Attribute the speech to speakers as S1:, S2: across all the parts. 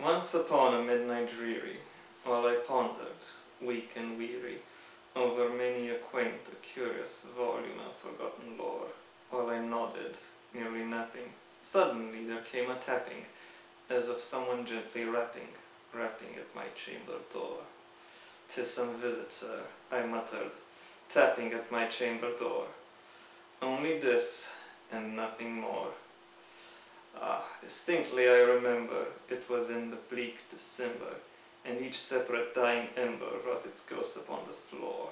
S1: Once upon a midnight dreary, while I pondered, weak and weary, over many a quaint, a curious volume of forgotten lore, while I nodded, nearly napping, suddenly there came a tapping, as of someone gently rapping at my chamber door. "'Tis some visitor," I muttered, tapping at my chamber door. Only this, and nothing more. Ah, distinctly I remember, it was in the bleak December, and each separate dying ember wrought its ghost upon the floor.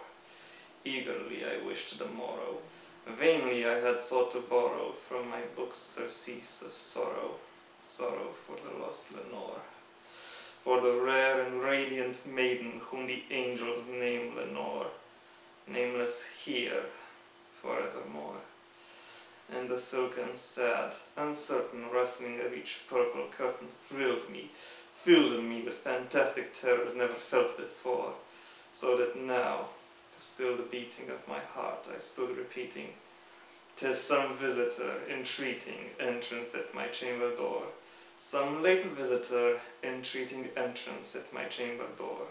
S1: Eagerly I wished the morrow, vainly I had sought to borrow from my books surcease of sorrow, sorrow for the lost Lenore, for the rare and radiant maiden whom the angels name Lenore, nameless here forevermore. And the silken, sad, uncertain rustling of each purple curtain filled me with fantastic terrors never felt before, so that now, to still the beating of my heart, I stood repeating, "'Tis some visitor entreating entrance at my chamber door, some late visitor entreating entrance at my chamber door.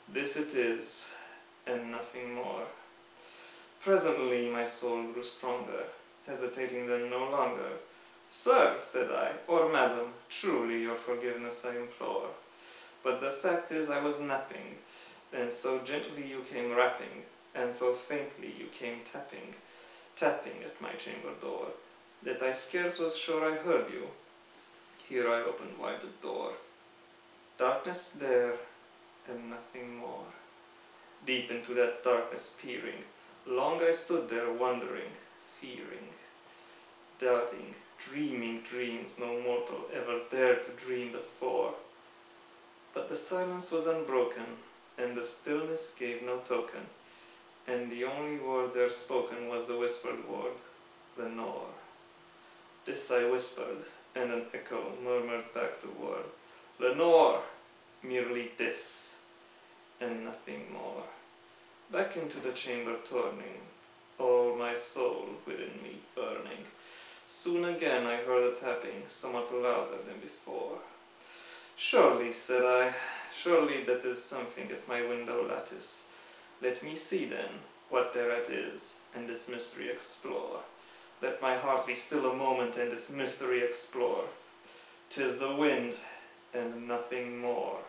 S1: This it is, and nothing more." Presently my soul grew stronger, hesitating then no longer. "Sir," said I, "or madam, truly your forgiveness I implore. But the fact is I was napping, and so gently you came rapping, and so faintly you came tapping at my chamber door, that I scarce was sure I heard you." Here I opened wide the door. Darkness there, and nothing more. Deep into that darkness peering, long I stood there wondering, fearing, doubting, dreaming dreams no mortal ever dared to dream before. But the silence was unbroken, and the stillness gave no token, and the only word there spoken was the whispered word, "Lenore." This I whispered, and an echo murmured back the word, "Lenore," merely this, and nothing more. Back into the chamber turning, all my soul within me burning. Soon again I heard a tapping, somewhat louder than before. "Surely," said I, "surely that is something at my window lattice. Let me see then what thereat is, and this mystery explore. Let my heart be still a moment, and this mystery explore. 'Tis the wind, and nothing more."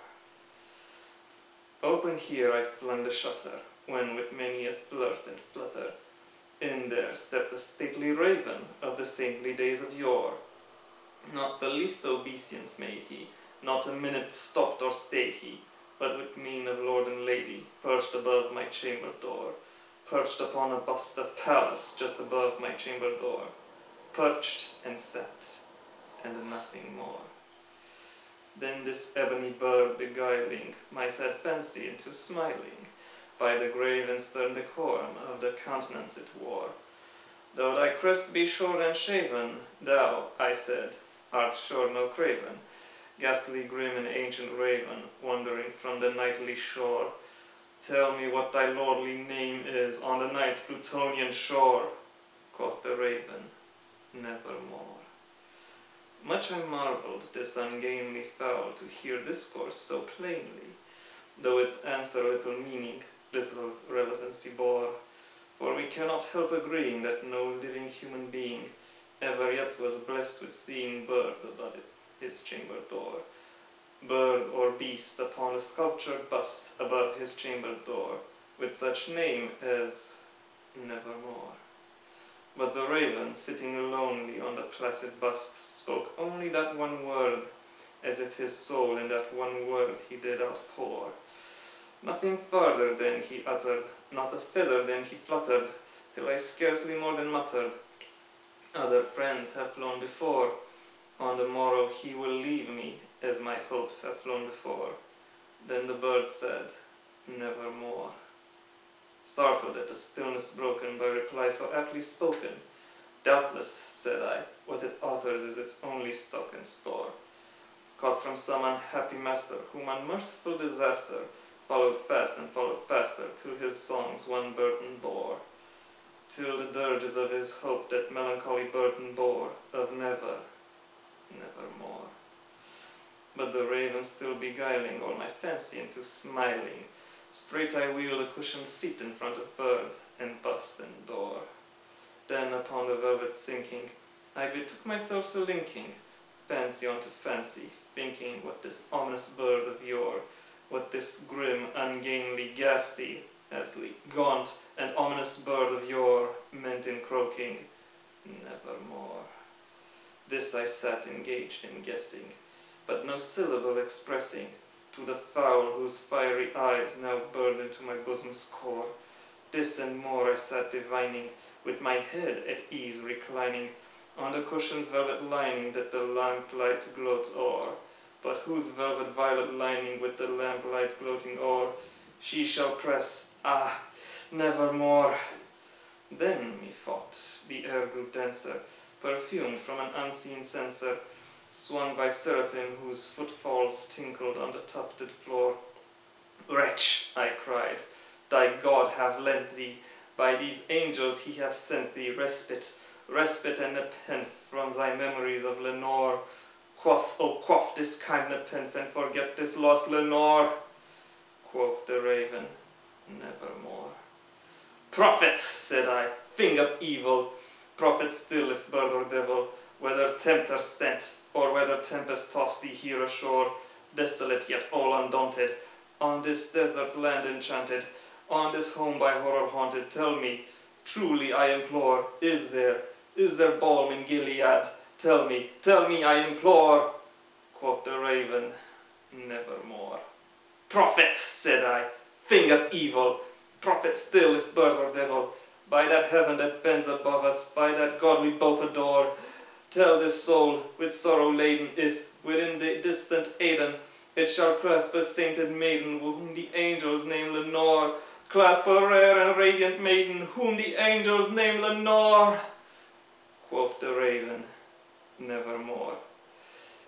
S1: Open here I flung the shutter, when with many a flirt and flutter, in there stepped a stately raven of the saintly days of yore. Not the least obeisance made he, not a minute stopped or stayed he, but with mien of lord and lady, perched above my chamber door, perched upon a bust of Pallas just above my chamber door, perched and sat, and nothing more. Then this ebony bird beguiling my sad fancy into smiling, by the grave and stern decorum of the countenance it wore. "Though thy crest be short and shaven, thou," I said, "art sure no craven, ghastly grim and ancient raven, wandering from the nightly shore. Tell me what thy lordly name is on the night's Plutonian shore." Quoth the raven, "Nevermore." Much I marveled this ungainly fowl to hear discourse so plainly, though its answer little meaning, little relevancy bore, for we cannot help agreeing that no living human being ever yet was blessed with seeing bird above his chamber door, bird or beast upon a sculptured bust above his chamber door, with such name as Nevermore. But the raven, sitting lonely on the placid bust, spoke only that one word, as if his soul in that one word he did outpour. Nothing further then he uttered, not a feather then he fluttered, till I scarcely more than muttered, "Other friends have flown before, on the morrow he will leave me, as my hopes have flown before." Then the bird said, "Nevermore." Startled at the stillness broken by reply so aptly spoken, "Doubtless," said I, "what it utters is its only stock and store, caught from some unhappy master, whom unmerciful disaster followed fast and followed faster, till his songs one burden bore, till the dirges of his hope that melancholy burden bore, of never, nevermore." but the raven still beguiling all my fancy into smiling. Straight I wheeled a cushioned seat in front of bird, and bust in door. Then upon the velvet sinking, I betook myself to linking, fancy onto fancy, thinking what this ominous bird of yore, what this grim, ungainly, ghastly, gaunt, and ominous bird of yore meant in croaking, nevermore. This I sat engaged in guessing, but no syllable expressing, to the fowl whose fiery eyes now burned into my bosom's core. This and more I sat divining, with my head at ease reclining, on the cushion's velvet lining that the lamplight gloat o'er. But whose velvet violet lining with the lamplight gloating o'er she shall press, ah, nevermore. Then, methought, the air grew denser, perfumed from an unseen censer, swung by seraphim whose footfalls tinkled on the tufted floor. Wretch, I cried, thy God have lent thee, by these angels he have sent thee respite, respite and nepenthe from thy memories of Lenore. Quaff, oh quaff this kind nepenthe and forget this lost Lenore. Quoth the raven, nevermore. Prophet, said I, thing of evil, prophet still if bird or devil, whether tempter sent, or whether tempest tossed thee here ashore, desolate yet all undaunted, on this desert land enchanted, on this home by horror haunted, tell me, truly I implore, is there balm in Gilead? Tell me, I implore. Quoth the raven, nevermore. Prophet, said I, thing of evil, prophet still if bird or devil, by that heaven that bends above us, by that God we both adore, tell this soul, with sorrow laden, if, within the distant Aidenn, it shall clasp a sainted maiden, whom the angels name Lenore, clasp a rare and radiant maiden, whom the angels name Lenore. Quoth the raven, nevermore.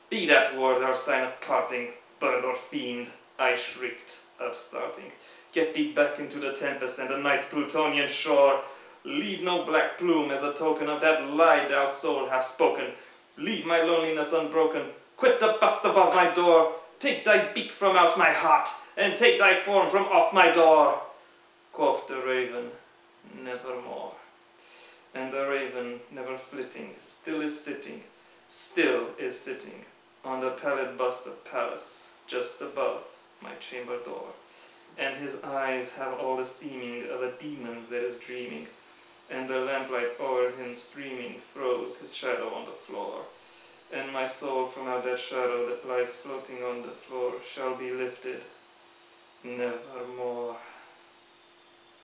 S1: Be that word our sign of parting, bird or fiend, I shrieked, upstarting. Get thee back into the tempest and the night's Plutonian shore. Leave no black plume as a token of that lie thou soul have spoken. Leave my loneliness unbroken. Quit the bust above my door. Take thy beak from out my heart, and take thy form from off my door. Quoth the raven, nevermore. And the raven, never flitting, still is sitting, on the pallid bust of Pallas, just above my chamber door. And his eyes have all the seeming of a demon's that is dreaming, and the lamplight o'er him streaming throws his shadow on the floor. And my soul from out that shadow that lies floating on the floor shall be lifted, never